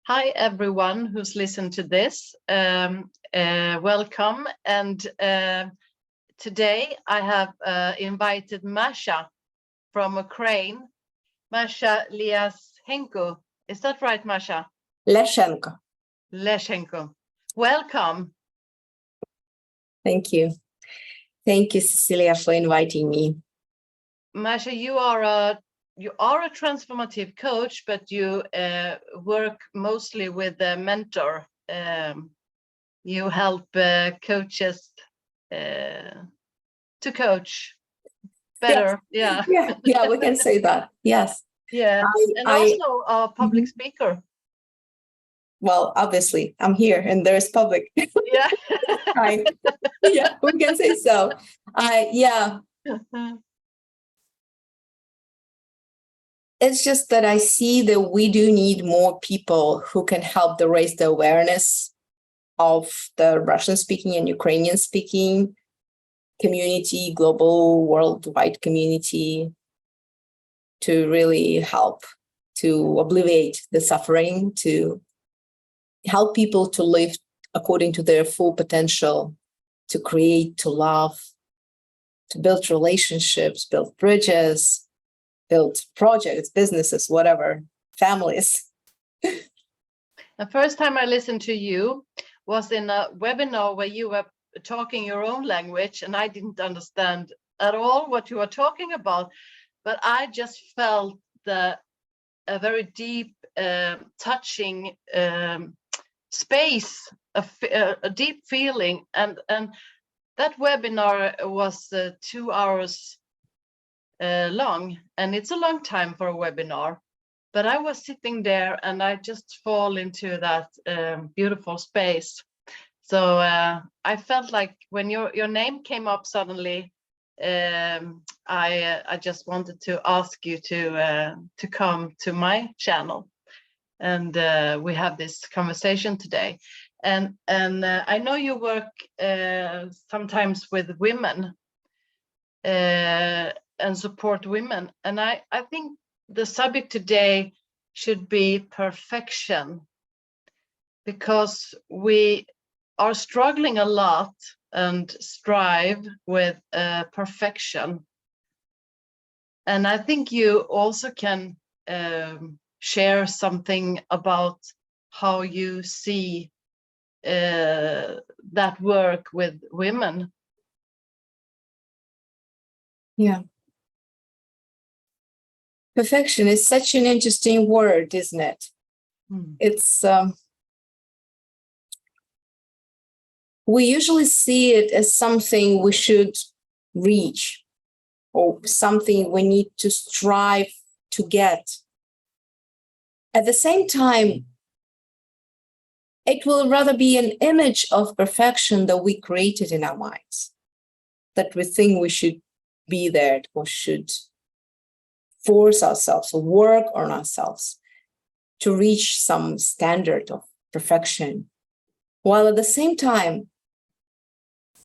Hi, everyone who's listened to this. Welcome. And today I have invited Masha from Ukraine. Masha Liashenko. Is that right, Masha? Liashenko. Liashenko. Welcome. Thank you. Thank you, Cecilia, for inviting me. Masha, you are a transformative coach, but you work mostly with a mentor. You help coaches to coach better. Yes. Yeah, we can say that. Yes. Yeah, also a public speaker. Well, obviously, I'm here and there's public. Yeah. Right. Yeah, we can say so. It's just that I see that we do need more people who can help to raise the awareness of the Russian-speaking and Ukrainian-speaking community, global, worldwide community, to really help to alleviate the suffering, to help people to live according to their full potential, to create, to love, to build relationships, build bridges, build projects, businesses, whatever, families. The first time I listened to you was in a webinar where you were talking your own language, and I didn't understand at all what you were talking about, but I just felt a very deep, touching space, a deep feeling, and that webinar was 2 hours long, and it's a long time for a webinar. But I was sitting there and I just fall into that beautiful space. So I felt like when your name came up suddenly, I just wanted to ask you to come to my channel, and we have this conversation today. And I know you work sometimes with women and support women, and I think the subject today should be perfection, because we are struggling a lot and strive with perfection. And I think you also can share something about how you see that work with women. Yeah. Perfection is such an interesting word, isn't it? It's we usually see it as something we should reach, or something we need to strive to get. At the same time, it will rather be an image of perfection that we created in our minds, that we think we should be there, or should force ourselves or work on ourselves to reach some standard of perfection, while at the same time,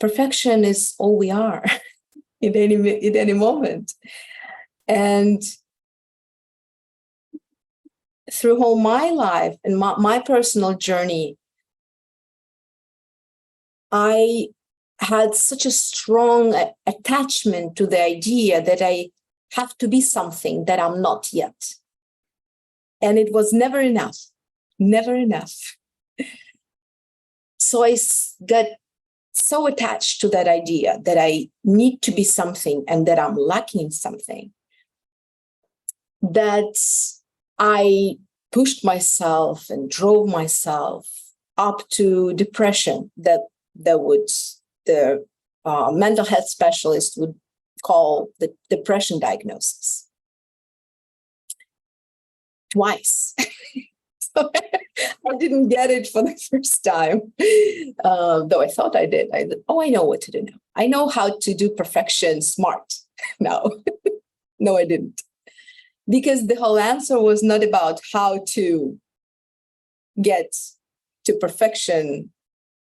perfection is all we are in any moment. And through all my life and my personal journey, I had such a strong attachment to the idea that I have to be something that I'm not yet. And it was never enough, never enough. So I got so attached to that idea that I need to be something and that I'm lacking something, that I pushed myself and drove myself up to depression that the mental health specialist would call the depression diagnosis. Twice. So I didn't get it for the first time, though I thought I did. I know what to do now. I know how to do perfection smart now. No, I didn't. Because the whole answer was not about how to get to perfection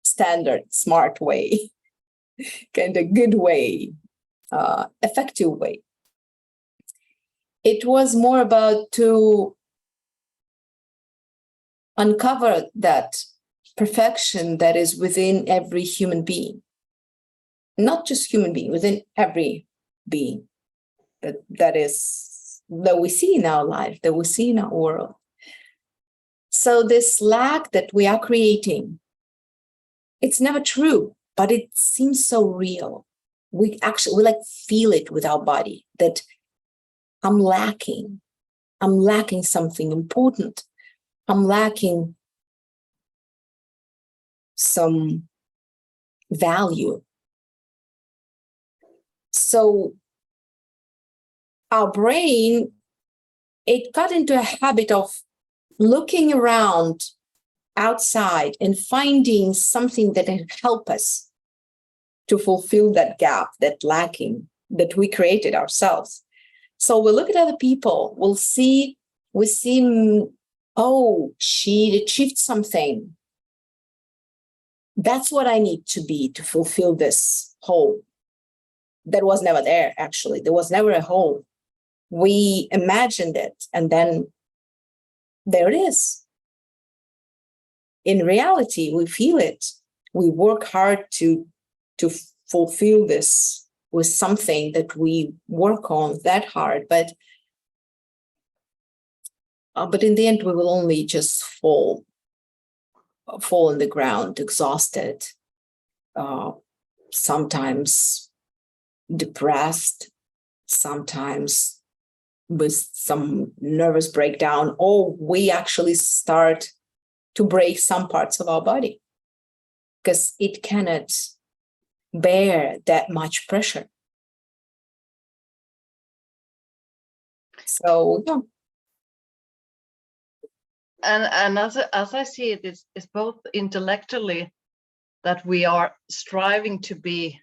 standard, smart way, kind of good way, effective way. It was more about to uncover that perfection that is within every human being. Not just human being, within every being that we see in our life, that we see in our world. So this lack that we are creating, it's never true, but it seems so real. We like feel it with our body that I'm lacking something important. I'm lacking some value. So our brain, it got into a habit of looking around outside and finding something that can help us to fulfill that gap, that lacking that we created ourselves. So we look at other people, we see, oh, she achieved something. That's what I need to be to fulfill this hole. That was never there, actually. There was never a hole. We imagined it, and then there it is. In reality, we feel it. We work hard to fulfill this with something that we work on that hard, but in the end, we will only just fall on the ground, exhausted, sometimes depressed, sometimes with some nervous breakdown, or we actually start to break some parts of our body because it cannot bear that much pressure. So, yeah. And as I see it, it's both intellectually that we are striving to be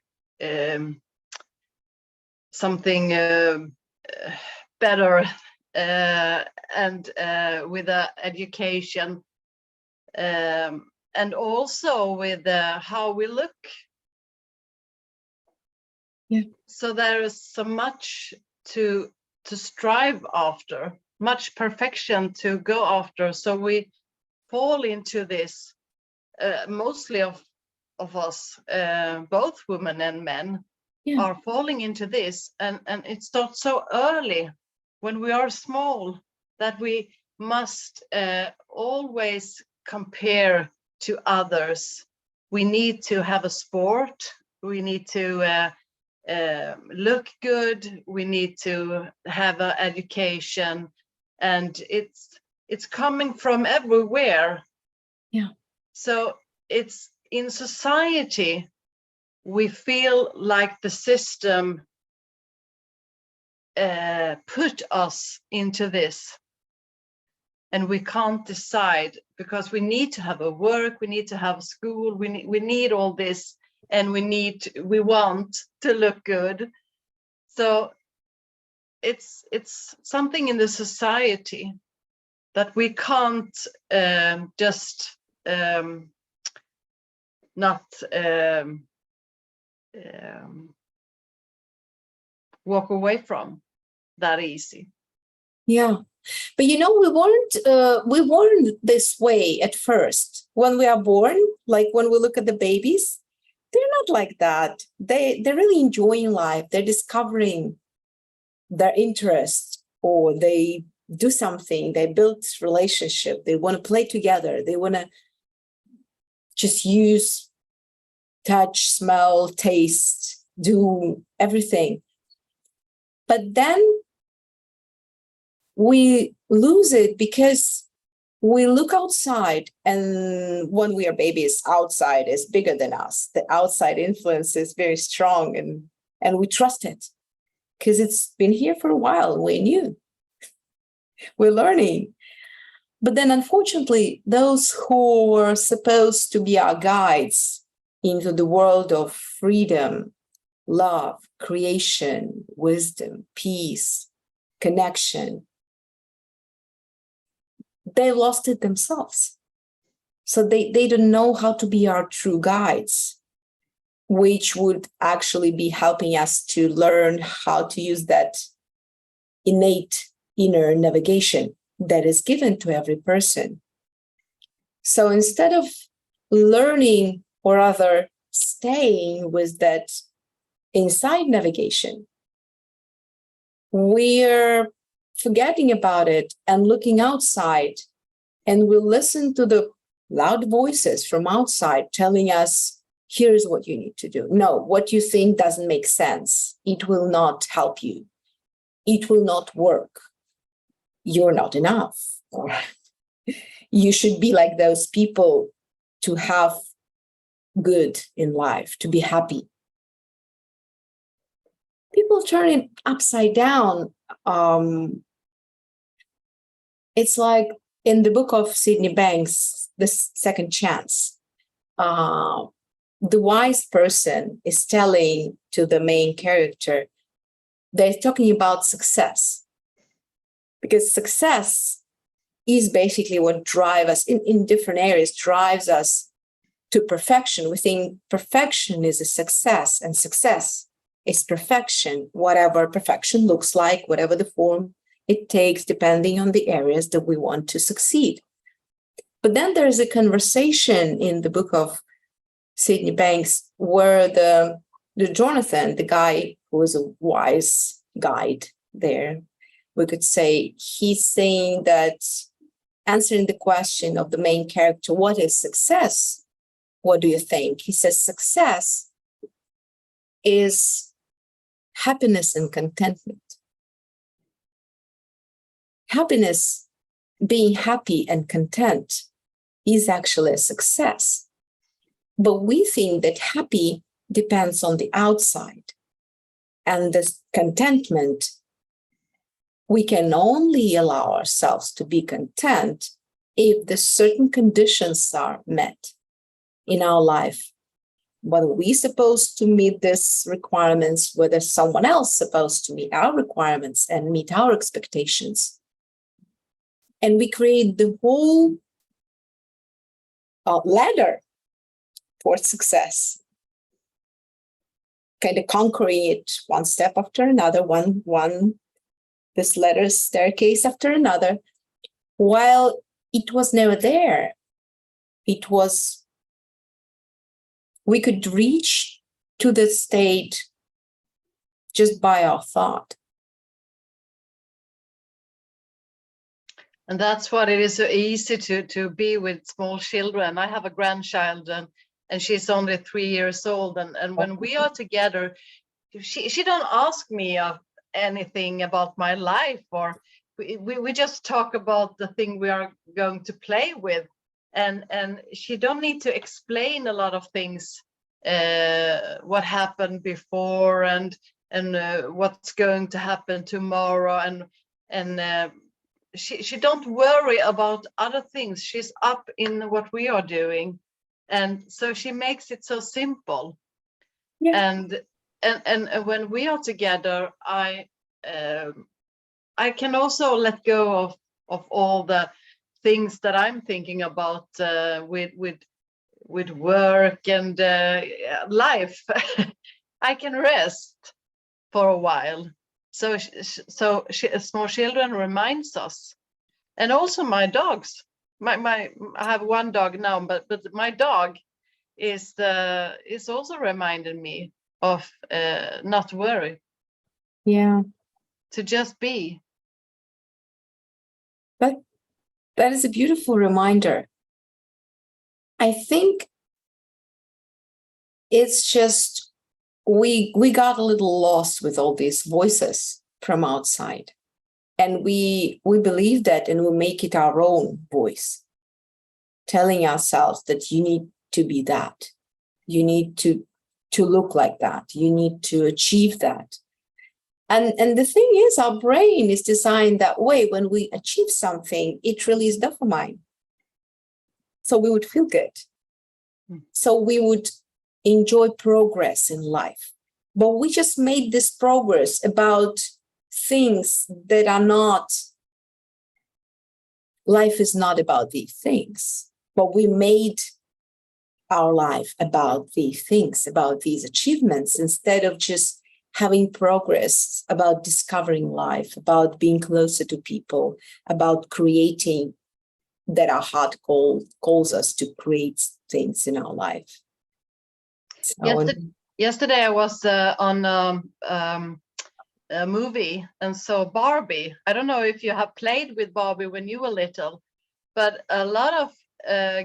something better, and with education, and also with how we look. Yeah. So there is so much to strive after, much perfection to go after. So we fall into this, mostly of us, both women and men, are falling into this, and it starts so early when we are small that we must always compare to others. We need to have a sport, we need to look good, we need to have an education, and it's coming from everywhere. Yeah. So it's in society, we feel like the system put us into this, and we can't decide because we need to have a work, we need to have a school, we need all this, and we want to look good. So it's something in the society that we can't just not walk away from that easy. Yeah, but we weren't this way at first. When we are born, like when we look at the babies, they're not like that. They're really enjoying life. They're discovering their interest, or they do something. They build relationship. They want to play together. They want to just use touch, smell, taste, do everything. But then we lose it because we look outside, and when we are babies, outside is bigger than us. The outside influence is very strong, and we trust it because it's been here for a while. We knew. We're learning. But then, unfortunately, those who were supposed to be our guides into the world of freedom, love, creation, wisdom, peace, connection, they lost it themselves. So they don't know how to be our true guides, which would actually be helping us to learn how to use that innate inner navigation that is given to every person. So instead of learning, or rather staying with that inside navigation, we're forgetting about it and looking outside, and we'll listen to the loud voices from outside telling us, here's what you need to do. No, what you think doesn't make sense. It will not help you. It will not work. You're not enough. Or you should be like those people to have good in life, to be happy. People turn it upside down. It's like in the book of Sydney Banks, The Second Chance, the wise person is telling to the main character, they're talking about success. Because success is basically what drives us in different areas, drives us to perfection. We think perfection is a success, and success is perfection, whatever perfection looks like, whatever the form it takes, depending on the areas that we want to succeed. But then there's a conversation in the book of Sydney Banks where the Jonathan, the guy who was a wise guide there, we could say, he's saying that, answering the question of the main character, what is success? What do you think? He says success is happiness and contentment. Happiness, being happy and content, is actually a success. But we think that happy depends on the outside, and this contentment, we can only allow ourselves to be content if the certain conditions are met in our life. Whether we're supposed to meet these requirements, whether someone else supposed to meet our requirements and meet our expectations. And we create the whole ladder towards success, kind of conquering it one step after another, this ladder staircase after another, while it was never there. It was, we could reach to the state just by our thought. And that's what it is so easy to be with small children. I have a grandchild, and she's only 3 years old. And when we are together, she don't ask me anything about my life, or we just talk about the thing we are going to play with. And she don't need to explain a lot of things, what happened before and what's going to happen tomorrow. And she don't worry about other things. She's up in what we are doing, and so she makes it so simple. Yeah. And when we are together, I can also let go of all the things that I'm thinking about with work and life. I can rest for a while. So small children reminds us, and also my dogs. I have one dog now, but my dog is also reminding me of not worry. Yeah. To just be. But that is a beautiful reminder. I think it's just we got a little lost with all these voices from outside, and we believe that, and we make it our own voice, telling ourselves that you need to be that, you need to look like that, you need to achieve that. And the thing is, our brain is designed that way. When we achieve something, it releases dopamine, so we would feel good, so we would enjoy progress in life. But we just made this progress about things that are not, life is not about these things, but we made our life about these things, about these achievements, instead of just having progress about discovering life, about being closer to people, about creating that our heart calls us to create things in our life. So, yesterday I was on a movie and saw Barbie. I don't know if you have played with Barbie when you were little, but a lot of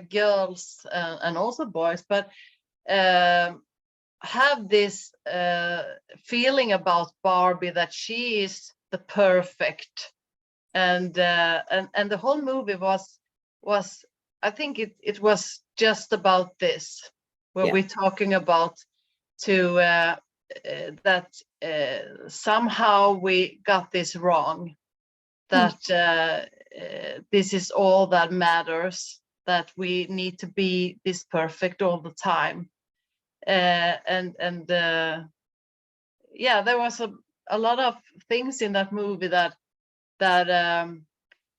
girls and also boys, but have this feeling about Barbie that she is the perfect, and the whole movie was I think it was just about this, where we're talking about that somehow we got this wrong, that this is all that matters, that we need to be this perfect all the time. Yeah, there was a lot of things in that movie that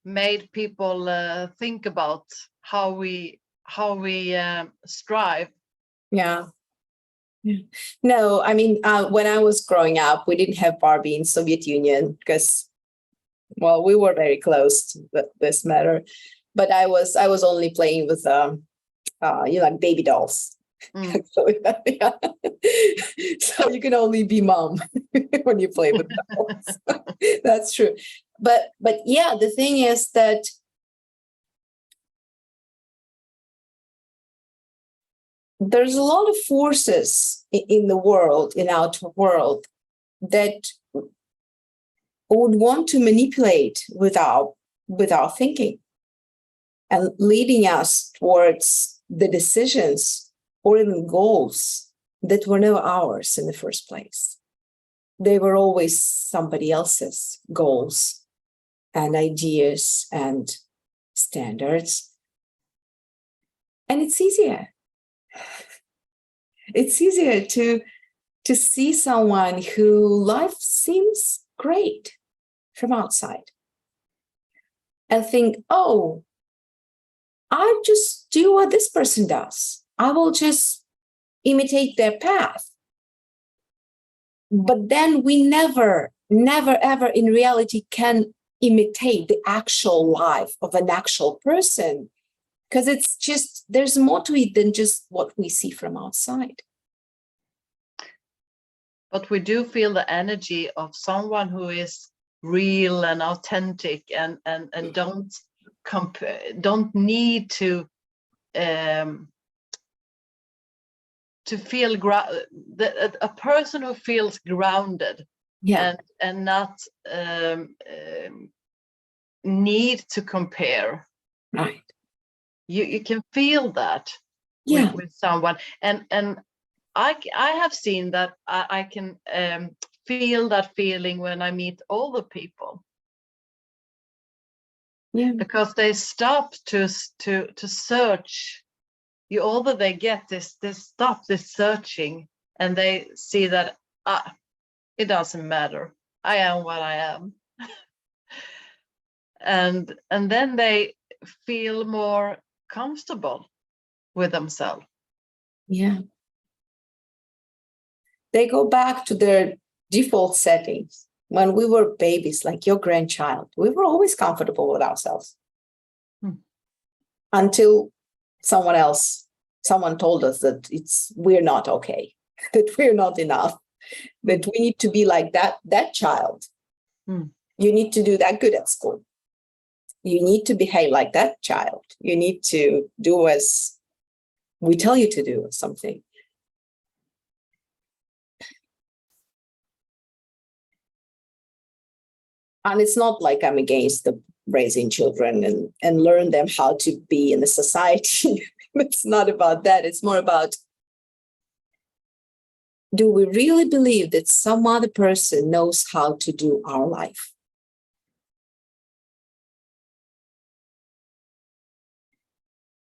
made people think about how we strive. Yeah. No, I mean, when I was growing up, we didn't have Barbie in Soviet Union because, well, we were very close to this matter. But I was only playing with like baby dolls. So, yeah. So you can only be mom when you play with dolls. That's true. But yeah, the thing is that there's a lot of forces in the world, in our world, that would want to manipulate with our thinking and leading us towards the decisions or even goals that were never ours in the first place. They were always somebody else's goals and ideas and standards. And it's easier. It's easier to see someone who life seems great from outside and think, oh, I just do what this person does. I will just imitate their path. But then we never, ever in reality can imitate the actual life of an actual person, because it's just, there's more to it than just what we see from outside. But we do feel the energy of someone who is real and authentic and don't need to feel a person who feels grounded, and not need to compare. Right. You can feel that with someone, and I have seen that I can feel that feeling when I meet older people. Yeah. Because they stop to search. The older they get, they stop this searching, and they see that it doesn't matter. I am what I am. and then they feel more comfortable with themselves. Yeah. They go back to their default settings. When we were babies, like your grandchild, we were always comfortable with ourselves. Until someone told us that we're not okay, that we're not enough, that we need to be like that child. You need to do that good at school. You need to behave like that child. You need to do as we tell you to do something. And it's not like I'm against the raising children and learn them how to be in the society. It's not about that. It's more about, do we really believe that some other person knows how to do our life?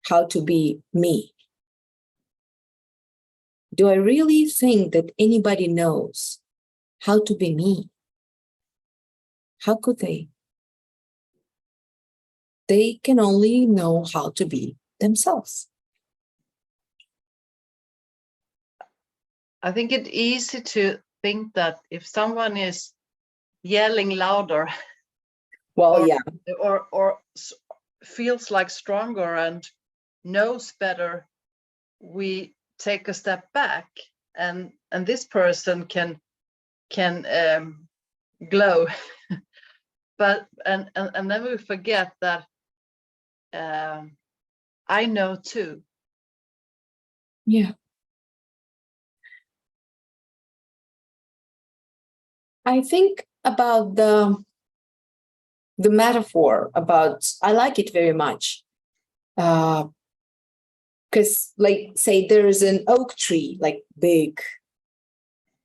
How to be me? Do I really think that anybody knows how to be me? How could they? They can only know how to be themselves. I think it's easy to think that if someone is yelling louder, or feels like stronger and knows better, we take a step back, and this person can glow. But and then we forget that I know too. Yeah. I think about the metaphor about, I like it very much. Because like, say there is an oak tree, like big,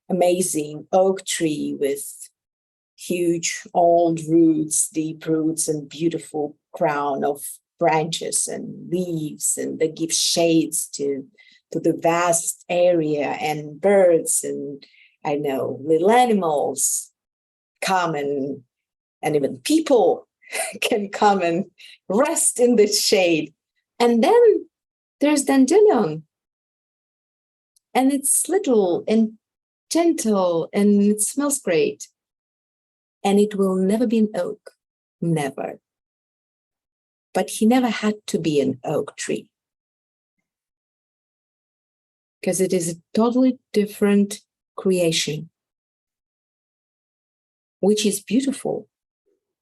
amazing oak tree with huge old roots, deep roots, and beautiful crown of branches and leaves, and that gives shades to the vast area, and birds and I know little animals come, and even people can come and rest in the shade. And then there's dandelion, and it's little and gentle and it smells great. And it will never be an oak, never. But he never had to be an oak tree, because it is a totally different creation, which is beautiful.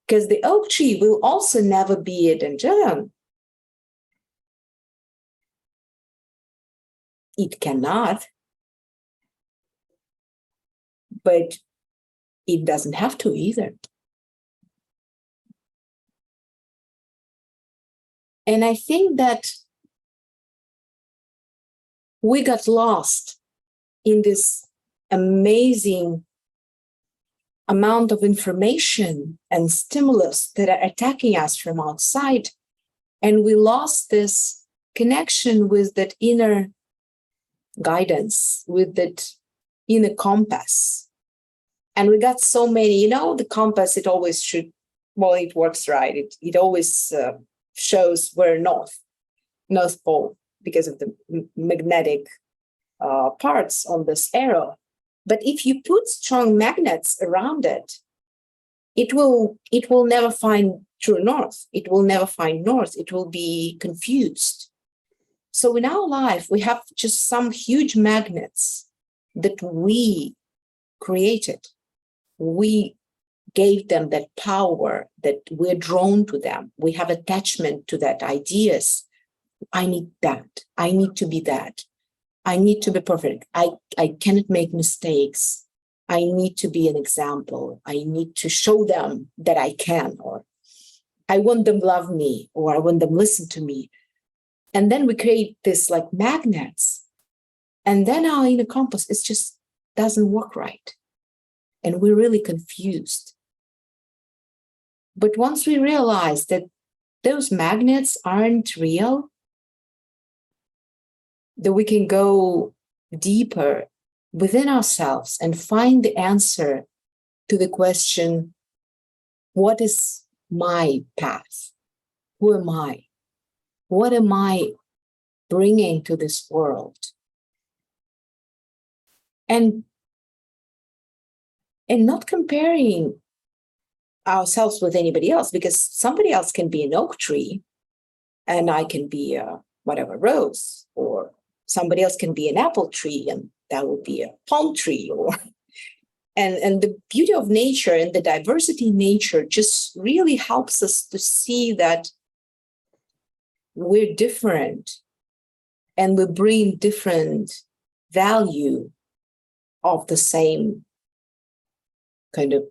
Because the oak tree will also never be a dandelion. It cannot, but it doesn't have to either. And I think that we got lost in this amazing amount of information and stimulus that are attacking us from outside. And we lost this connection with that inner guidance, with that inner compass. And we got so many, the compass, it always should, well, it works right. It always shows where North Pole, because of the magnetic parts on this arrow. But if you put strong magnets around it, it will never find true north. It will never find north. It will be confused. So in our life, we have just some huge magnets that we created. We gave them that power, that we're drawn to them. We have attachment to that ideas. I need that. I need to be that. I need to be perfect. I cannot make mistakes. I need to be an example. I need to show them that I can, or I want them love me, or I want them listen to me. And then we create this like magnets. And then our inner compass, it just doesn't work right. And we're really confused. But once we realize that those magnets aren't real, that we can go deeper within ourselves and find the answer to the question, what is my path? Who am I? What am I bringing to this world? And not comparing ourselves with anybody else, because somebody else can be an oak tree and I can be a whatever rose, or somebody else can be an apple tree and that would be a palm tree, or and the beauty of nature and the diversity in nature just really helps us to see that we're different and we bring different value of the same kind of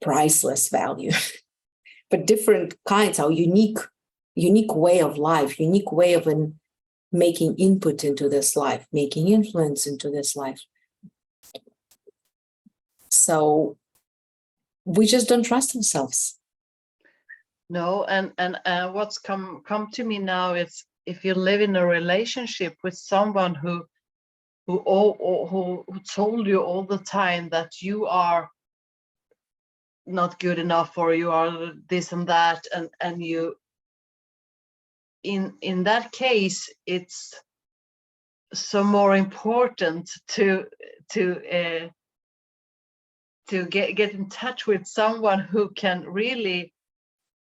priceless value, but different kinds, our unique way of life, unique way of making input into this life, making influence into this life. So we just don't trust ourselves. No, and what's come to me now is, if you live in a relationship with someone who told you all the time that you are not good enough, or you are this and that, and you, in that case, it's so more important to get in touch with someone who can really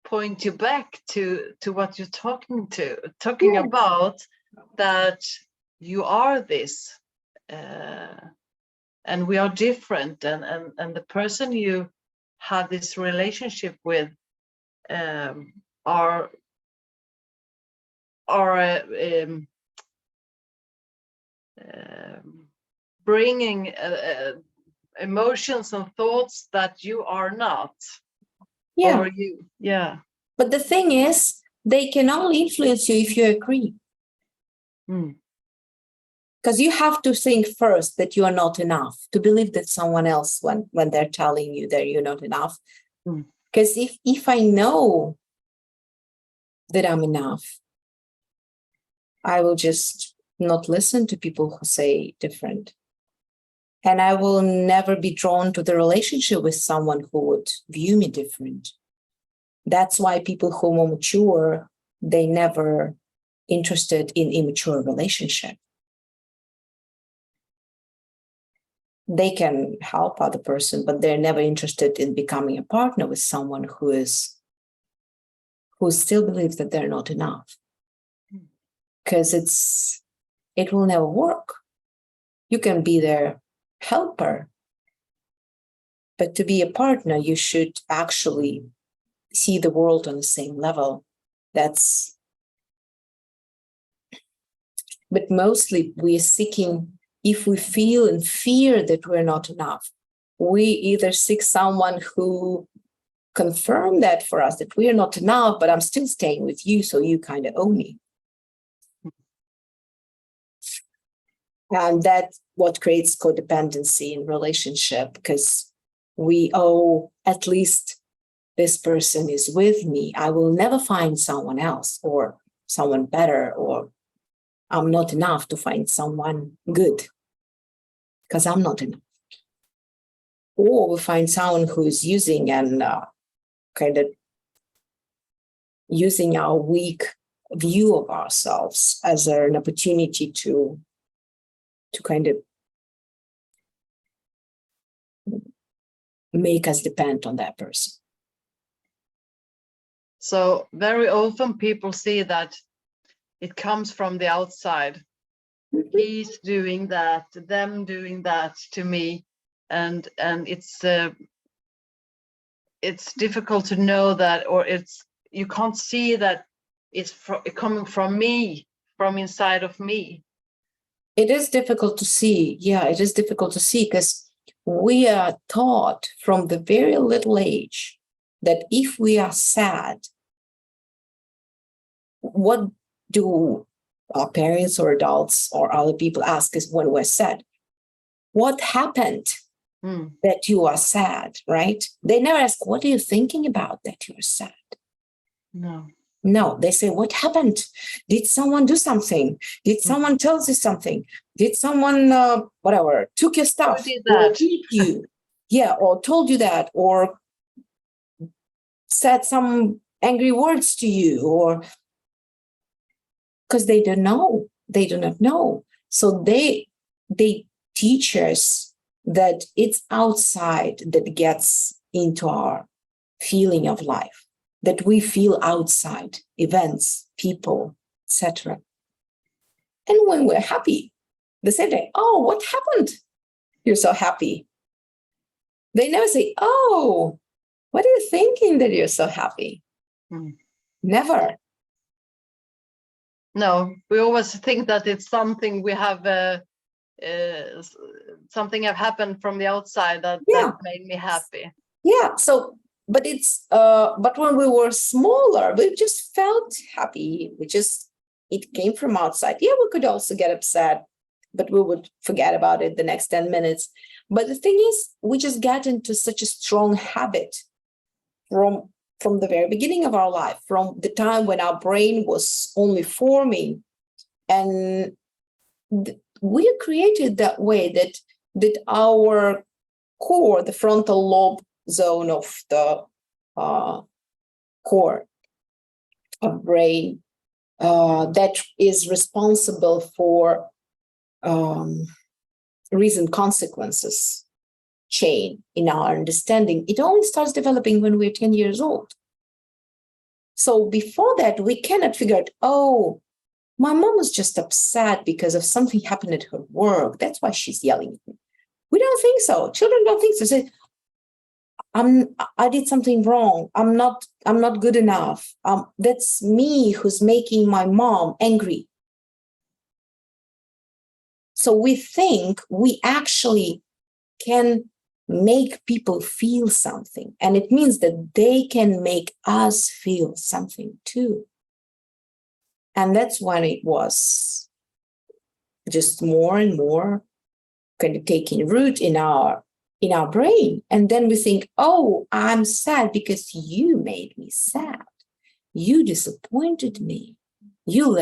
point you back to what you're talking about, that you are this, and we are different, and the person you have this relationship with are bringing emotions and thoughts that you are not. Yeah. Or you, yeah. But the thing is, they can only influence you if you agree. Because you have to think first that you are not enough to believe that someone else when they're telling you that you're not enough. Because if I know that I'm enough, I will just not listen to people who say different. And I will never be drawn to the relationship with someone who would view me different. That's why people who are more mature, they never interested in immature relationship. They can help other person, but they're never interested in becoming a partner with someone who still believes that they're not enough. Because it will never work. You can be their helper, but to be a partner, you should actually see the world on the same level. But mostly we're seeking, if we feel and fear that we're not enough, we either seek someone who confirm that for us, that we are not enough, but I'm still staying with you, so you kind of owe me. And that's what creates codependency in relationship, because we owe, at least this person is with me. I will never find someone else or someone better, or I'm not enough to find someone good because I'm not enough. Or we find someone who is using and kind of using our weak view of ourselves as an opportunity to kind of make us depend on that person. So very often people see that it comes from the outside. He's doing that, them doing that to me, and it's difficult to know that, or you can't see that it's coming from me, from inside of me. It is difficult to see. Yeah, it is difficult to see because we are taught from the very little age that if we are sad, what do our parents or adults or other people ask us when we're sad? What happened that you are sad, right? They never ask, what are you thinking about that you're sad? No, they say, what happened? Did someone do something? Did someone tell you something? Did someone, whatever, took your stuff? Who did that? Or beat you? Yeah, or told you that, or said some angry words to you, or because they don't know. They do not know. So they teach us that it's outside that gets into our feeling of life, that we feel outside events, people, etc. And when we're happy, they say, oh, what happened? You're so happy. They never say, oh, what are you thinking that you're so happy? Never. No, we always think that it's something we have, something have happened from the outside that made me happy. Yeah. So, but but when we were smaller, we just felt happy. It came from outside. Yeah, we could also get upset, but we would forget about it the next 10 minutes. But the thing is, we just get into such a strong habit from the very beginning of our life, from the time when our brain was only forming. And we are created that way that our core, the frontal lobe zone of the core of brain, that is responsible for reason consequences chain in our understanding, it only starts developing when we're 10 years old. So before that, we cannot figure out, oh, my mom was just upset because of something happened at her work. That's why she's yelling at me. We don't think so. Children don't think so. Say, I did something wrong. I'm not good enough. That's me who's making my mom angry. So we think we actually can make people feel something. And it means that they can make us feel something too. And that's when it was just more and more kind of taking root in our brain. And then we think, oh, I'm sad because you made me sad. You disappointed me. You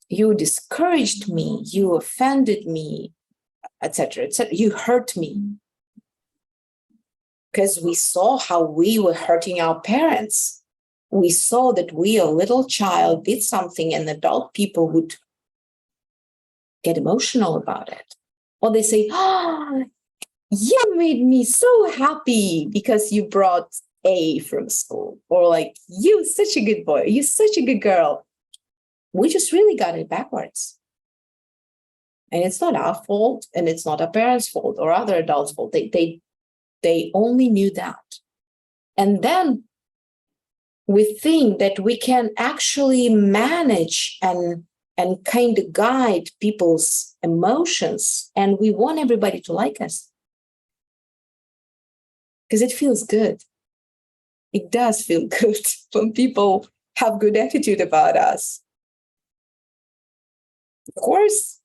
discouraged me. You offended me, etc., etc. You hurt me. Because we saw how we were hurting our parents. We saw that a little child, did something and adult people would get emotional about it. Or they say, oh, you made me so happy because you brought A from school. Or like, you're such a good boy. You're such a good girl. We just really got it backwards. And it's not our fault, and it's not our parents' fault or other adults' fault. They only knew that. And then we think that we can actually manage and kind of guide people's emotions, and we want everybody to like us. Because it feels good. It does feel good when people have good attitude about us. Of course,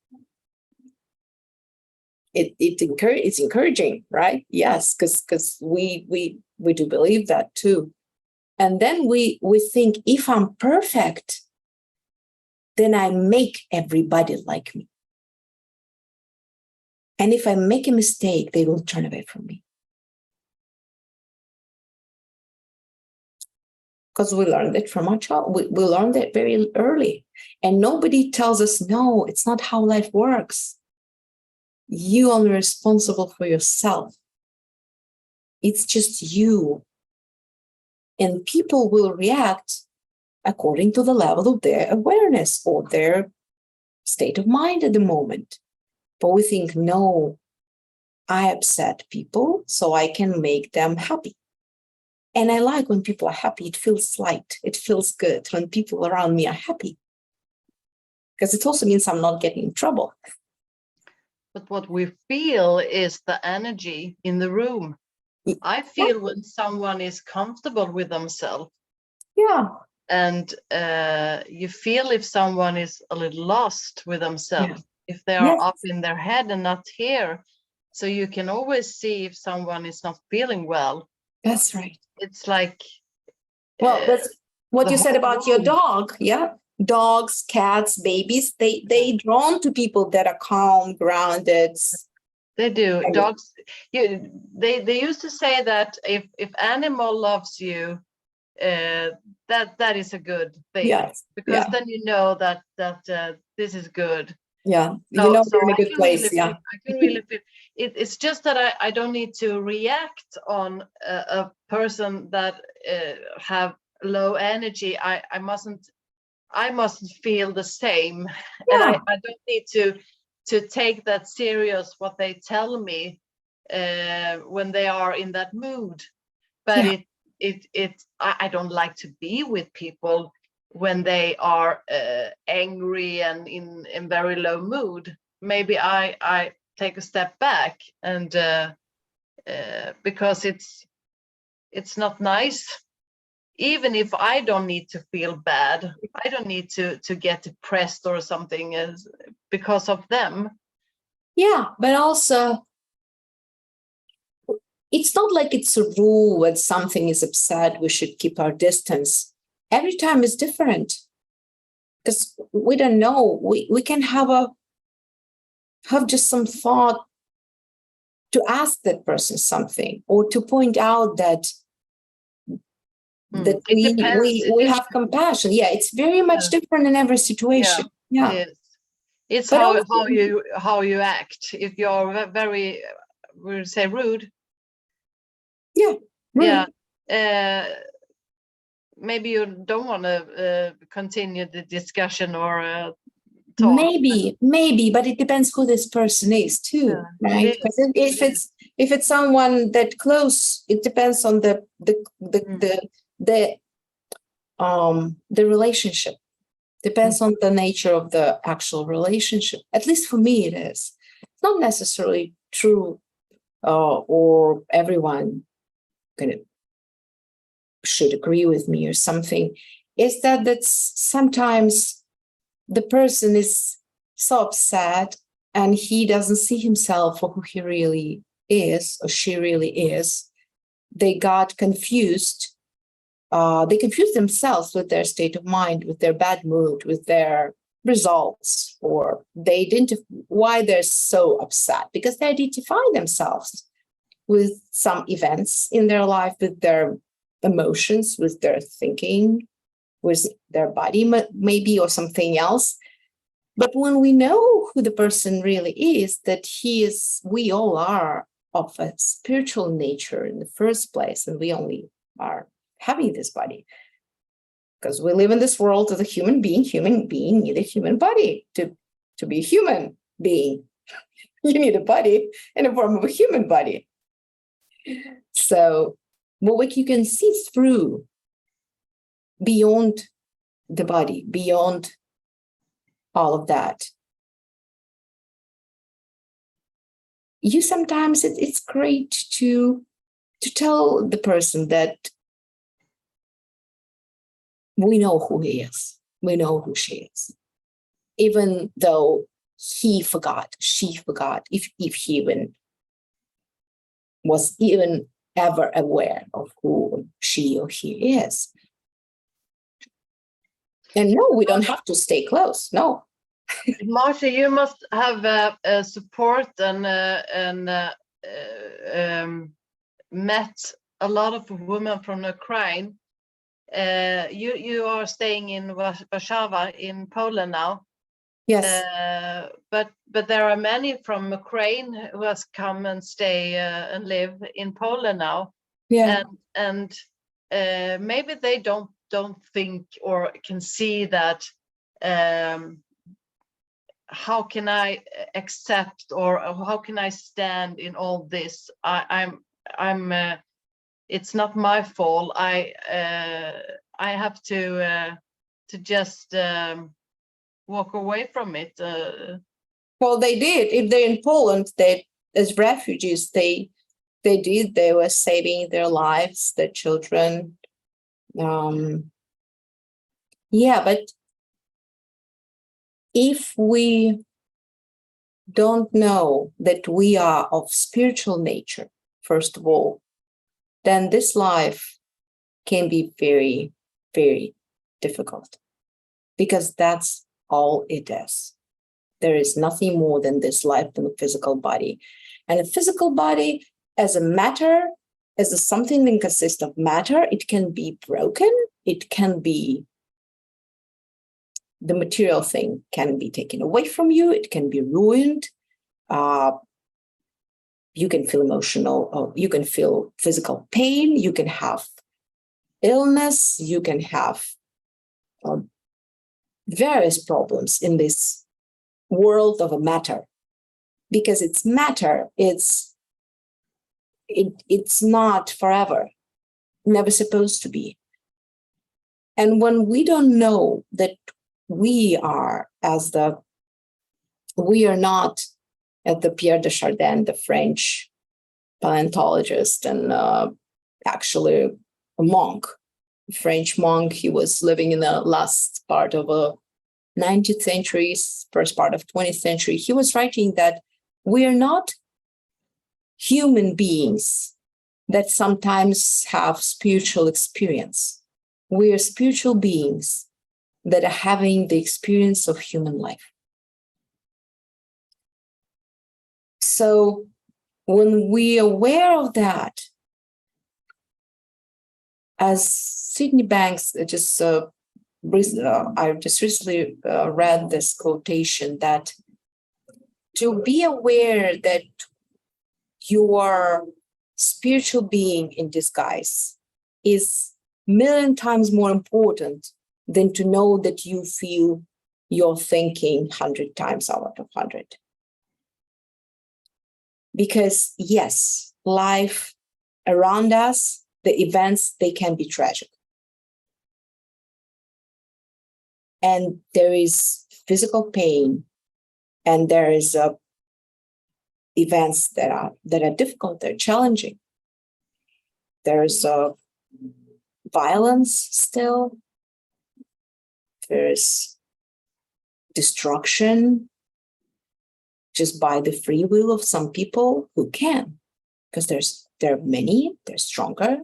it's encouraging, right? Yes, because we do believe that too. And then we think, if I'm perfect, then I make everybody like me. And if I make a mistake, they will turn away from me. Because we learned it from our child. We learned it very early. And nobody tells us, no, it's not how life works. You are responsible for yourself. It's just you. And people will react according to the level of their awareness or their state of mind at the moment. But we think, no, I upset people so I can make them happy. And I like when people are happy. It feels light. It feels good when people around me are happy. Because it also means I'm not getting in trouble. But what we feel is the energy in the room. I feel when someone is comfortable with themselves. Yeah. And you feel if someone is a little lost with themselves, if they are up in their head and not here. So you can always see if someone is not feeling well. That's right. It's like... Well, that's what you said about your dog. Yeah. Dogs, cats, babies, they drawn to people that are calm, grounded. They do. Dogs, they used to say that if animal loves you, that is a good thing. Yes. Because then you know that this is good. Yeah, you know, so you're in a good place. Really I can really feel it's just that I don't need to react on a person that have low energy. I mustn't feel the same. And I don't need to take that serious what they tell me when they are in that mood. But I don't like to be with people when they are angry and in very low mood. Maybe I take a step back, and because it's not nice. Even if I don't need to feel bad, I don't need to get depressed or something because of them. Yeah, but also, it's not like it's a rule when something is upset, we should keep our distance. Every time is different. Because we don't know. We can have just some thought to ask that person something, or to point out that we have compassion. Yeah, it's very much different in every situation. Yeah. It's how you act. If you're very, we would say, rude. Yeah. Rude. Yeah. maybe you don't want to continue the discussion or talk. Maybe, but it depends who this person is too, right? Because if it's someone that close, it depends on the relationship. Depends on the nature of the actual relationship. At least for me, it is. It's not necessarily true, or everyone kind of should agree with me or something. Is that's sometimes the person is so upset and he doesn't see himself for who he really is or she really is. They got confused. They confuse themselves with their state of mind, with their bad mood, with their results, or they identify why they're so upset, because they identify themselves with some events in their life, with their emotions, with their thinking, with their body maybe, or something else. But when we know who the person really is, that we all are of a spiritual nature in the first place, and we only are having this body because we live in this world as a human being need a human body to be a human being. You need a body in the form of a human body. So what you can see through, beyond the body, beyond all of that, you sometimes it's great to tell the person that we know who he is, we know who she is, even though he forgot, she forgot, if he even was even ever aware of who she or he is. And no, we don't have to stay close. No. Masha, you must have support and met a lot of women from Ukraine. You are staying in Warszawa in Poland now. Yes. But there are many from Ukraine who has come and stay and live in Poland now. Yeah. And maybe they don't think or can see that. How can I accept, or how can I stand in all this? I'm it's not my fault. I have to just walk away from it. Well, they did. If they're in Poland, they, as refugees, they did. They were saving their lives, their children. Yeah, but if we don't know that we are of spiritual nature, first of all, then this life can be very, very difficult, because that's all it is. There is nothing more than this life than a physical body. And a physical body, as a matter, as something that consists of matter, it can be broken, it can be, the material thing can be taken away from you, it can be ruined. You can feel emotional, you can feel physical pain, you can have illness, you can have various problems in this world of a matter, because it's matter, it's not forever, never supposed to be. And when we don't know that we are not, at the Pierre de Chardin, the French paleontologist, and actually a monk, a French monk. He was living in the last part of the 19th century, first part of 20th century. He was writing that we are not human beings that sometimes have spiritual experience. We are spiritual beings that are having the experience of human life. So when we are aware of that, as Sydney Banks I just recently read this quotation, that to be aware that you are spiritual being in disguise is million times more important than to know that you feel you're thinking 100 times out of 100. Because yes, life around us, the events, they can be tragic. And there is physical pain, and there is events that are difficult, they're challenging. There's violence still. There's destruction just by the free will of some people who can, because there are many, they're stronger.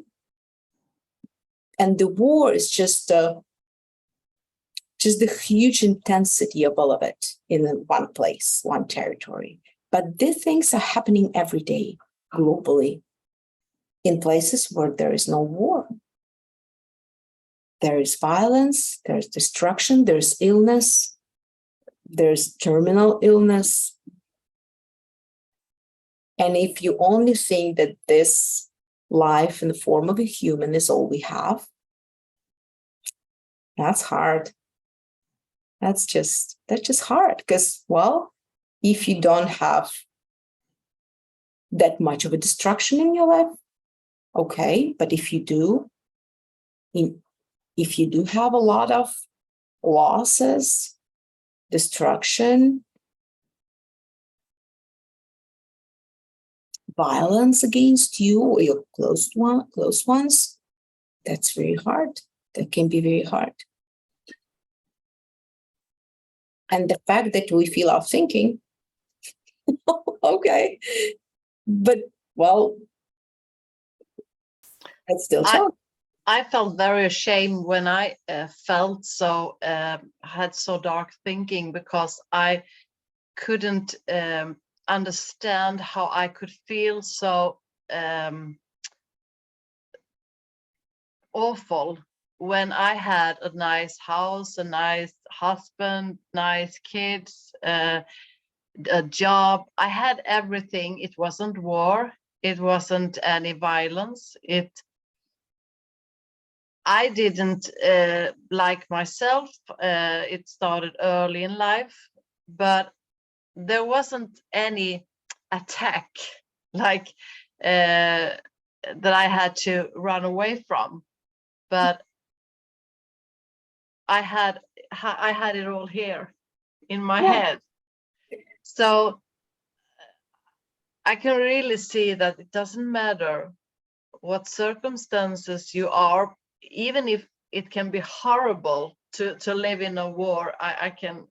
And the war is just the huge intensity of all of it in one place, one territory. But these things are happening every day globally in places where there is no war. There is violence, there's destruction, there's illness, there's terminal illness. And if you only think that this life in the form of a human is all we have, that's hard. That's just hard because, well, if you don't have that much of a destruction in your life, okay, but if you do have a lot of losses, destruction, violence against you or your close ones, that's very hard. That can be very hard. And the fact that we feel our thinking, okay, but well, that's still challenging. I felt very ashamed when I felt so, had so dark thinking, because I couldn't understand how I could feel so awful when I had a nice house, a nice husband, nice kids, a job. I had everything. It wasn't war. It wasn't any violence. I didn't like myself. It started early in life, but there wasn't any attack like that I had to run away from. But I had it all here in my head. So I can really see that it doesn't matter what circumstances you are, even if it can be horrible to live in a war. I can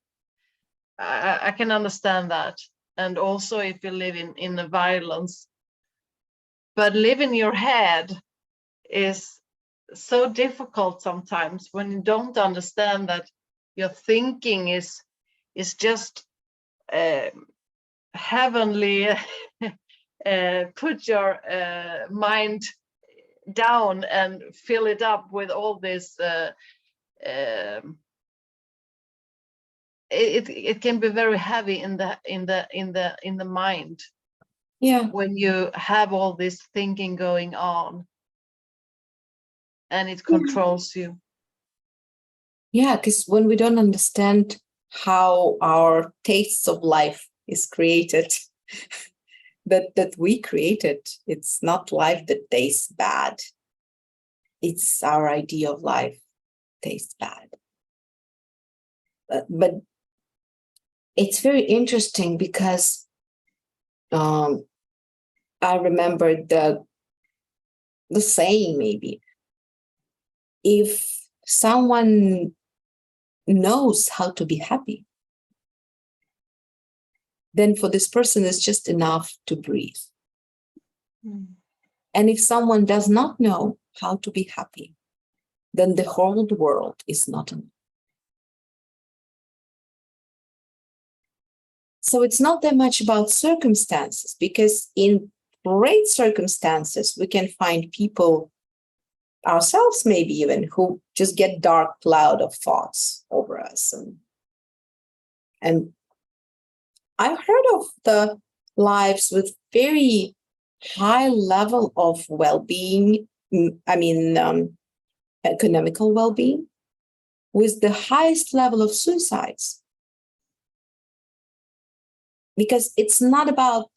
understand that. And also if you live in the violence. But live in your head is so difficult sometimes when you don't understand that your thinking is just heavenly. Put your mind down and fill it up with all this. It can be very heavy in the mind. Yeah. When you have all this thinking going on, and it controls you. Yeah, because when we don't understand how our tastes of life is created, that we created, it's not life that tastes bad. It's our idea of life tastes bad. But it's very interesting because I remember the saying, maybe, if someone knows how to be happy, then for this person it's just enough to breathe. And if someone does not know how to be happy, then the whole world is not enough. So it's not that much about circumstances, because in great circumstances, we can find people, ourselves maybe even, who just get dark cloud of thoughts over us. And I've heard of the lives with very high level of well-being. I mean, economical well-being, with the highest level of suicides. Because it's not about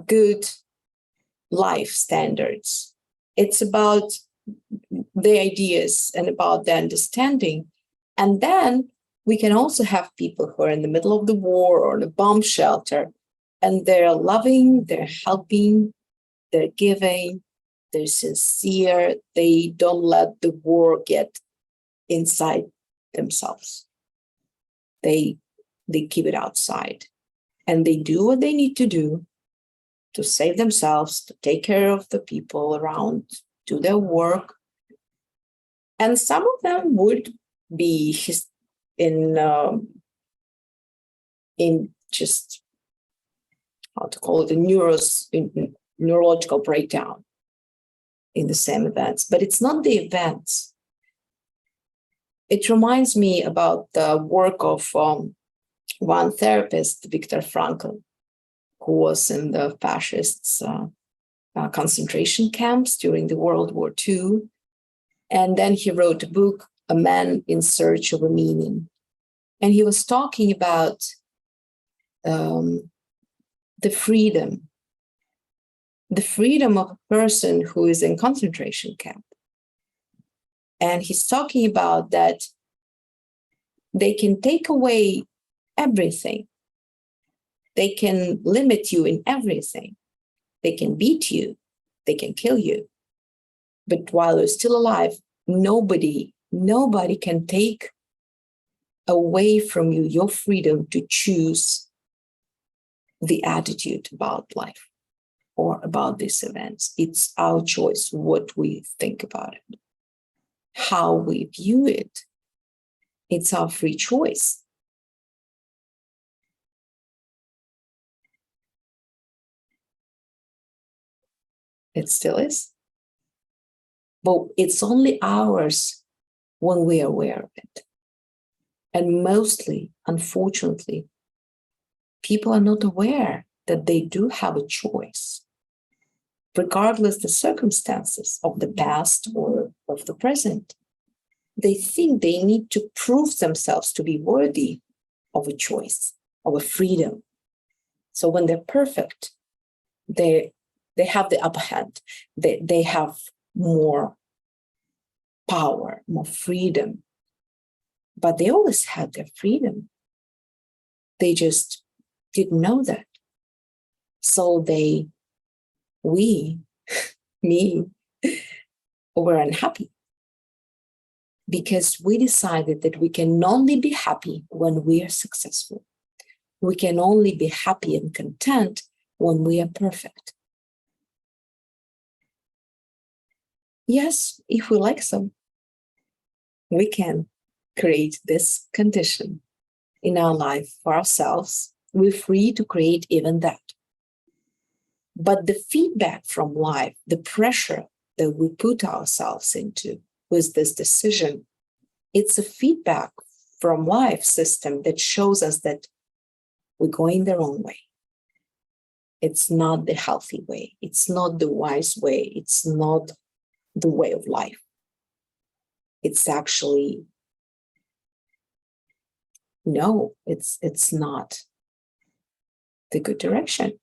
good life standards. It's about the ideas and about the understanding. And then we can also have people who are in the middle of the war or in a bomb shelter, and they're loving, they're helping, they're giving, they're sincere. They don't let the war get inside themselves. They keep it outside, and they do what they need to do to save themselves, to take care of the people around, do their work. And some of them would be in just, how to call it, in neurological breakdown in the same events. But it's not the events. It reminds me about the work of one therapist, Viktor Frankl, who was in the fascists' concentration camps during the World War II. And then he wrote a book, A Man in Search of a Meaning. And he was talking about the freedom of a person who is in concentration camp. And he's talking about that they can take away everything. They can limit you in everything. They can beat you. They can kill you. But while you're still alive, nobody can take away from you your freedom to choose the attitude about life or about these events. It's our choice what we think about it, how we view it. It's our free choice. It still is. But it's only ours when we are aware of it. And mostly, unfortunately, people are not aware that they do have a choice, regardless the circumstances of the past or of the present. They think they need to prove themselves to be worthy of a choice, of a freedom. So when they're perfect, they have the upper hand. They have more power, more freedom. But they always had their freedom. They just didn't know that. So we, me, were unhappy because we decided that we can only be happy when we are successful. We can only be happy and content when we are perfect. Yes, if we like so, we can create this condition in our life for ourselves. We're free to create even that. But the feedback from life, the pressure that we put ourselves into with this decision, it's a feedback from life system that shows us that we're going the wrong way. It's not the healthy way. It's not the wise way. It's not the way of life. It's actually, no, it's not the good direction.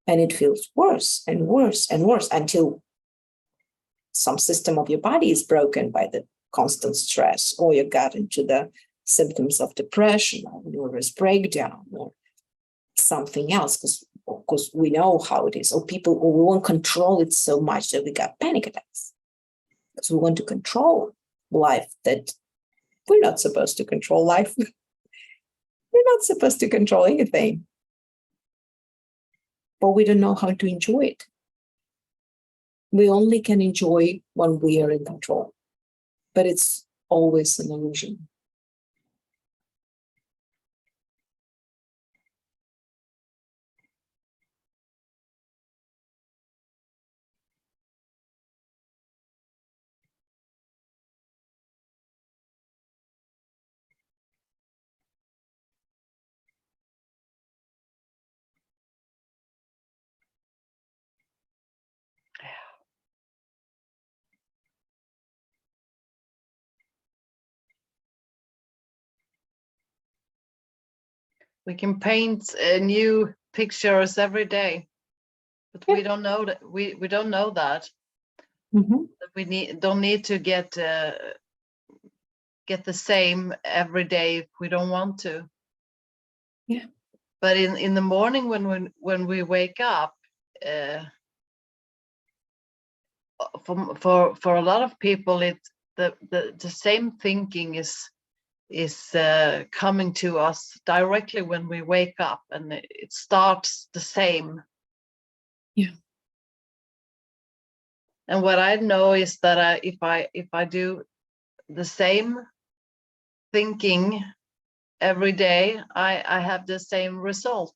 And it feels worse and worse and worse until some system of your body is broken by the constant stress, or you got into the symptoms of depression or nervous breakdown or something else, because we know how it is. Or we won't control it so much that we got panic attacks. Because we want to control life that we're not supposed to control life. We're not supposed to control anything. But we don't know how to enjoy it. We only can enjoy when we are in control. But it's always an illusion. We can paint new pictures every day, but we don't know that. We don't know that. We don't need to get the same every day if we don't want to. Yeah. But in the morning when we wake up, for a lot of people, it's the same thinking is coming to us directly when we wake up, and it starts the same. Yeah. And what I know is that if I do the same thinking every day, I have the same result.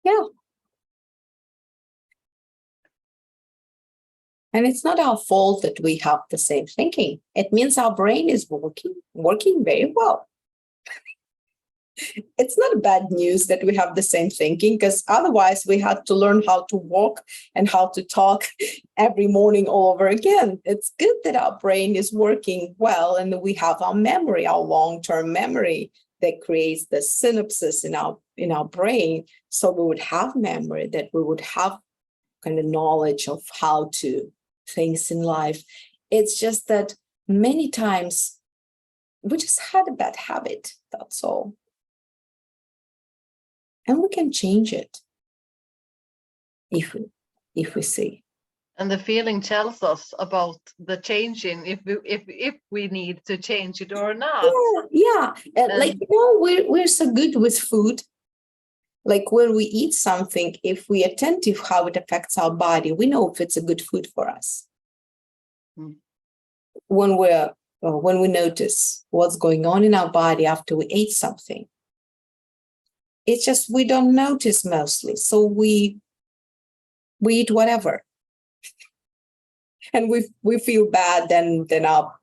Yeah. And it's not our fault that we have the same thinking. It means our brain is working very well. It's not bad news that we have the same thinking, because otherwise we had to learn how to walk and how to talk every morning all over again. It's good that our brain is working well and we have our memory, our long-term memory that creates the synapses in our brain. So we would have memory, that we would have kind of knowledge of how to things in life. It's just that many times we just had a bad habit, that's all. And we can change it if we see. And the feeling tells us about the changing, if we need to change it or not. Yeah. Like, we're so good with food. Like when we eat something, if we are attentive how it affects our body, we know if it's a good food for us. When we notice what's going on in our body after we ate something, it's just we don't notice mostly. So we eat whatever. And we feel bad, then our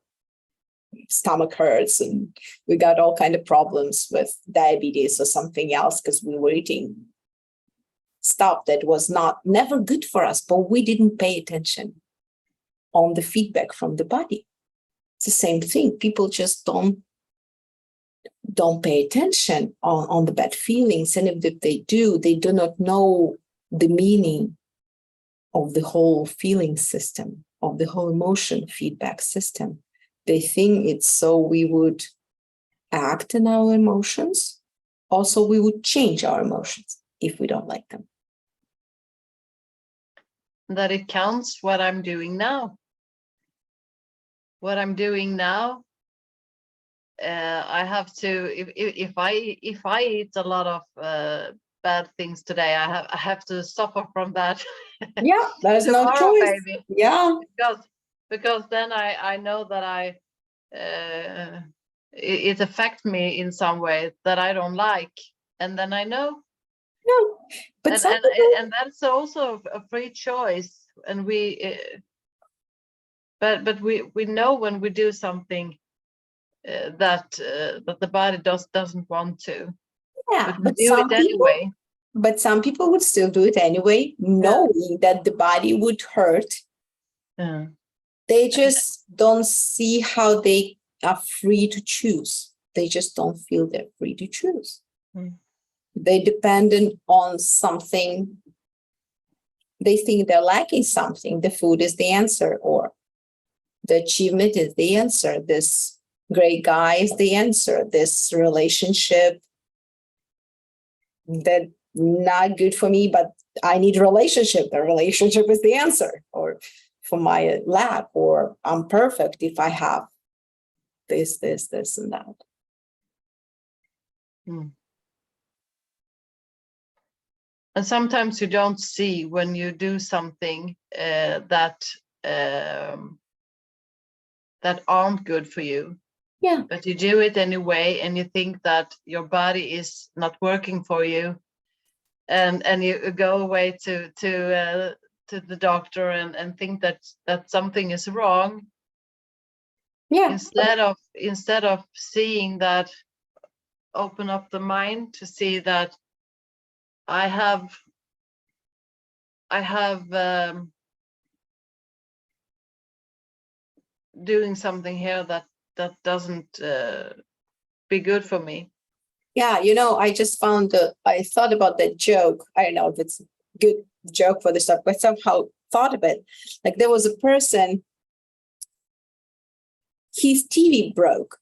stomach hurts and we got all kind of problems with diabetes or something else because we were eating stuff that was never good for us, but we didn't pay attention on the feedback from the body. It's the same thing. People just don't pay attention on the bad feelings. And if they do not know the meaning of the whole feeling system, of the whole emotion feedback system. They think it's so we would act in our emotions. Also, we would change our emotions if we don't like them. That it counts what I'm doing now. What I'm doing now, I have to, if I eat a lot of bad things today, I have to suffer from that. Yeah, there's no Tomorrow, choice. baby. Yeah, because then I know that it affects me in some way that I don't like, and then I know. no, but and that's also a free choice, and but we know when we do something that the body doesn't want to. yeah, But we do it anyway. But some people would still do it anyway, knowing that the body would hurt. Yeah. They just don't see how they are free to choose. They just don't feel they're free to choose. They dependent on something. They think they're lacking something. The food is the answer, or the achievement is the answer. This great guy is the answer. This relationship that not good for me, but I need a relationship. The relationship is the answer, or for my lack, or I'm perfect if I have this, and that. And sometimes you don't see when you do something that aren't good for you. Yeah. But you do it anyway, and you think that your body is not working for you, and you go away to the doctor and think that something is wrong. Yeah. Instead of seeing that, open up the mind to see that I have doing something here that doesn't be good for me. Yeah, I just found I thought about that joke. I don't know if it's a good joke for this stuff, but somehow thought of it. Like there was a person, his TV broke.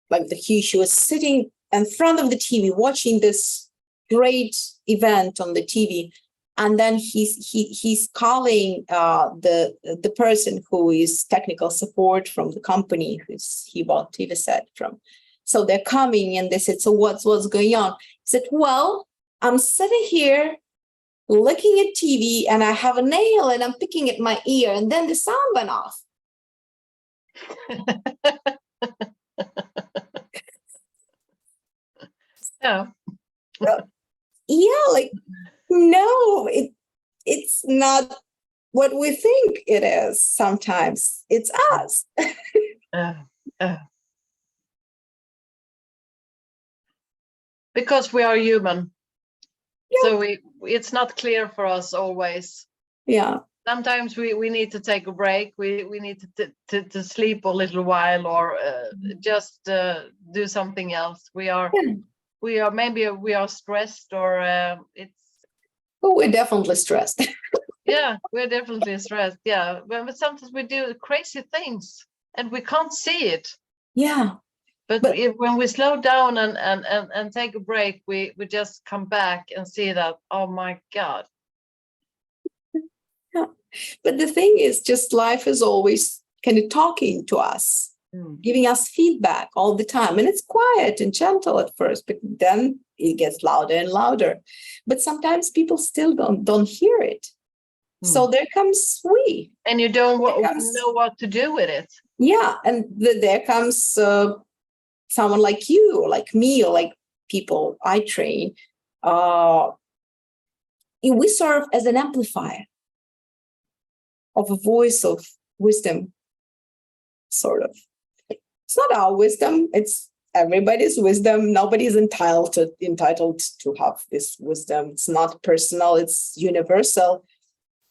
Like she was sitting in front of the TV watching this great event on the TV. And then he's calling the person who is technical support from the company he bought TV set from. So they're coming and they said, so what's going on? He said, well, I'm sitting here looking at TV and I have a nail and I'm picking at my ear and then the sound went off. Yeah. Yeah, like, no, it's not what we think it is. Sometimes it's us. Because we are human. Yeah. So it's not clear for us always. Yeah. Sometimes we need to take a break. We need to sleep a little while or just do something else. We are maybe we are stressed or it's. Oh, we're definitely stressed. Yeah, we're definitely stressed. Yeah, but sometimes we do crazy things and we can't see it. Yeah. But when we slow down and take a break, we just come back and see that, oh my God. Yeah. But the thing is, just life is always kind of talking to us, giving us feedback all the time. And it's quiet and gentle at first, but then it gets louder and louder. But sometimes people still don't hear it. So there comes we. And you don't know what to do with it. Yeah. And there comes someone like you, or like me, or like people I train. We serve as an amplifier of a voice of wisdom, sort of. It's not our wisdom, it's everybody's wisdom. Nobody's entitled to have this wisdom. It's not personal, it's universal.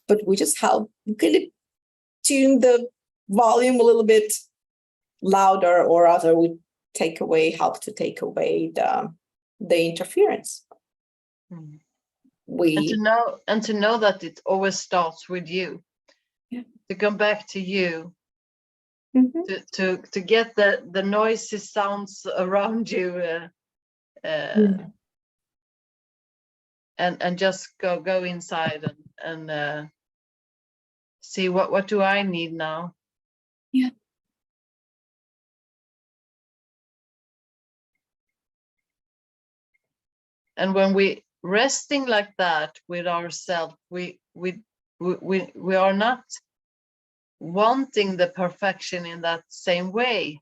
But we just help kind of tune the volume a little bit louder, or rather we help to take away the interference. And to know that it always starts with you. Yeah. To come back to you. To get the noisy sounds around you and just go inside and see what do I need now. Yeah. And when we resting like that with ourselves, we are not wanting the perfection in that same way.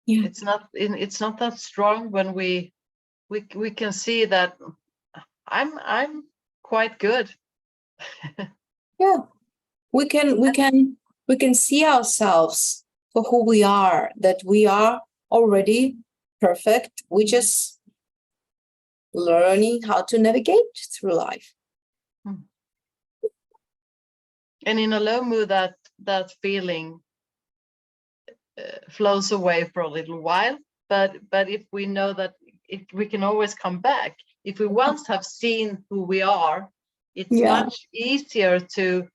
Yeah. It's not that strong when we can see that I'm quite good. Yeah, we can see ourselves for who we are, that we are already perfect. We just learning how to navigate through life. And in a low mood, that feeling flows away for a little while. But if we know that we can always come back. If we once have seen who we are, it's much easier to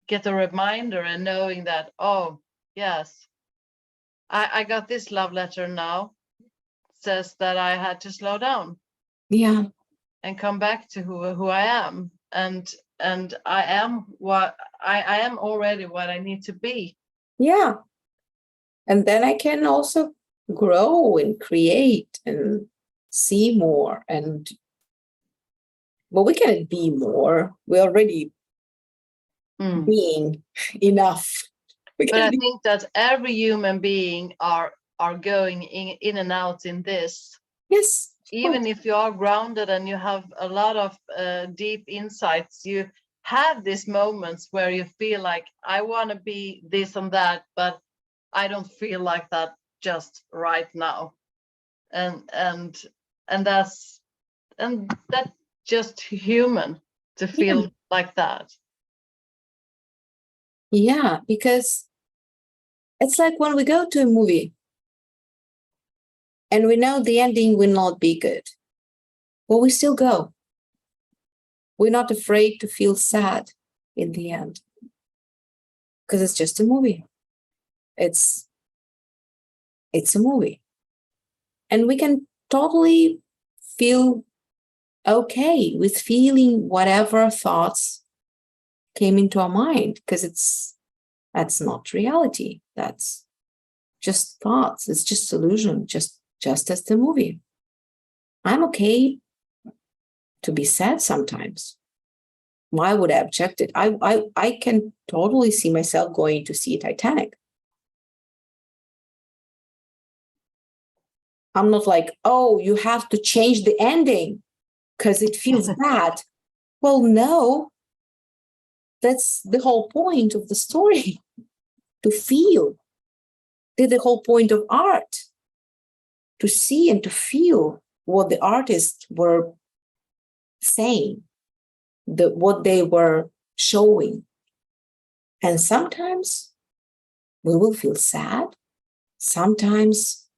get a reminder and knowing that, oh yes, I got this love letter now, says that I had to slow down. Yeah. And come back to who I am. And I am already what I need to be. Yeah. And then I can also grow and create and see more. Well, we can be more. We're already being enough. But I think that every human being are going in and out in this. Yes. Even if you are grounded and you have a lot of deep insights, you have these moments where you feel like, I want to be this and that, but I don't feel like that just right now. And that's just human to feel like that. Yeah, because it's like when we go to a movie, and we know the ending will not be good, but we still go. We're not afraid to feel sad in the end, because it's just a movie. It's a movie. And we can totally feel okay with feeling whatever thoughts came into our mind, because that's not reality. That's just thoughts. It's just illusion, just as the movie. I'm okay to be sad sometimes. Why would I object it? I can totally see myself going to see Titanic. I'm not like, oh, you have to change the ending because it feels bad. Well, no. That's the whole point of the story, to feel. That's the whole point of art, to see and to feel what the artists were saying, what they were showing. And sometimes we will feel sad. Sometimes,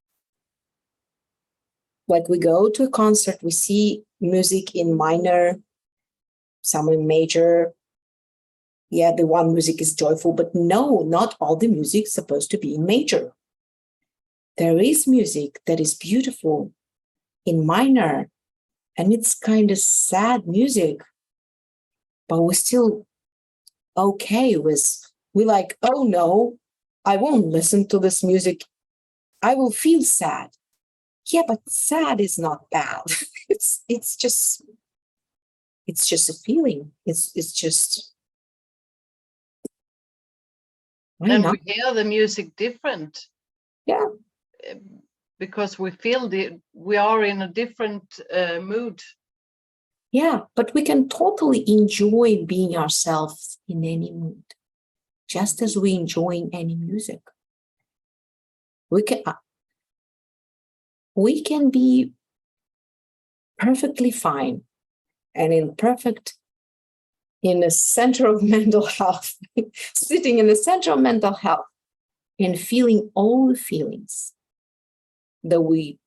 like we go to a concert, we see music in minor, some in major. Yeah, the one music is joyful, but no, not all the music is supposed to be in major. There is music that is beautiful in minor, and it's kind of sad music, but we're still okay with, we're like, oh no, I won't listen to this music. I will feel sad. Yeah, but sad is not bad. it's just a feeling. It's just, why And not? we hear the music different. Yeah. Because we feel we are in a different mood. Yeah, but we can totally enjoy being ourselves in any mood, just as we enjoy any music. We can be perfectly fine and in the center of mental health, sitting in the center of mental health and feeling all the feelings that we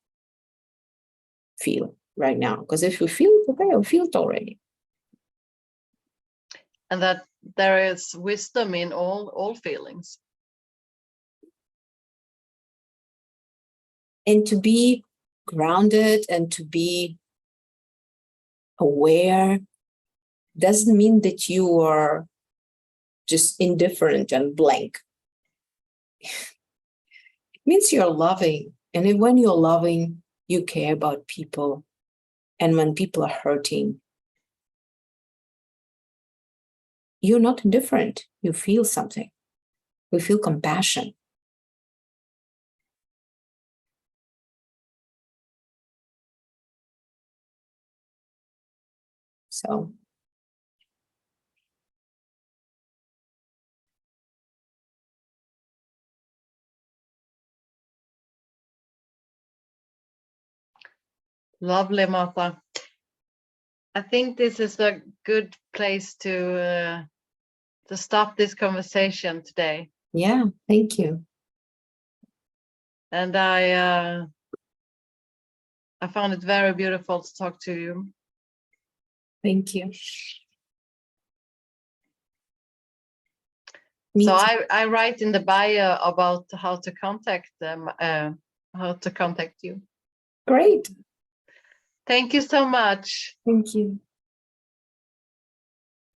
feel right now. Because if we feel it, okay, we feel it already. And that there is wisdom in all feelings. And to be grounded and to be aware doesn't mean that you are just indifferent and blank. It means you're loving. And when you're loving, you care about people. And when people are hurting, you're not indifferent. You feel something. You feel compassion. So Lovely, Martha. I think this is a good place to stop this conversation today. yeah, thank you. And I found it very beautiful to talk to you. Thank you. So I write in the bio about how to contact them, how to contact you. Great. Thank you so much. Thank you.